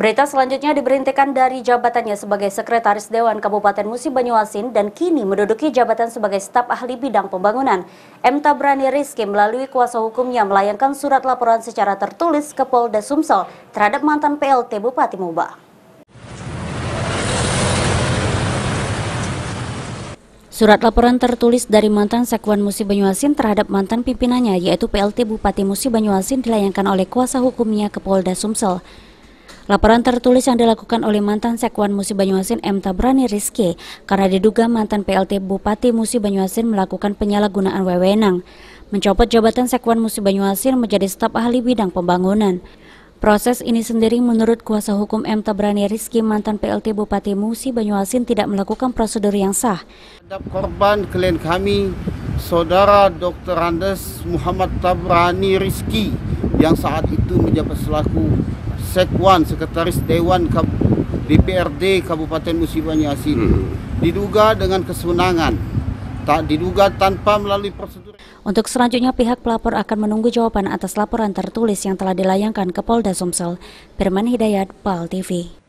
Berita selanjutnya diberhentikan dari jabatannya sebagai Sekretaris Dewan Kabupaten Musi Banyuasin dan kini menduduki jabatan sebagai staf ahli bidang pembangunan. M. Tabrani Rizky melalui kuasa hukumnya melayangkan surat laporan secara tertulis ke Polda Sumsel terhadap mantan PLT Bupati Moba. Surat laporan tertulis dari mantan Sekwan Musi Banyuasin terhadap mantan pimpinannya yaitu PLT Bupati Musi Banyuasin dilayangkan oleh kuasa hukumnya ke Polda Sumsel. Laporan tertulis yang dilakukan oleh mantan Sekwan Musi Banyuasin M. Tabrani Rizky karena diduga mantan PLT Bupati Musi Banyuasin melakukan penyalahgunaan wewenang, mencopot jabatan Sekwan Musi Banyuasin menjadi staf ahli bidang pembangunan. Proses ini sendiri menurut kuasa hukum M. Tabrani Rizky mantan PLT Bupati Musi Banyuasin tidak melakukan prosedur yang sah. Korban klien kami, Saudara Dr. Andes Muhammad Tabrani Rizky yang saat itu menjabat selaku Sekwan Sekretaris Dewan DPRD Kabupaten Musi Banyuasin, diduga dengan kesenangan, tak diduga tanpa melalui prosedur. Untuk selanjutnya pihak pelapor akan menunggu jawaban atas laporan tertulis yang telah dilayangkan ke Polda Sumsel. Firman Hidayat, PAL TV.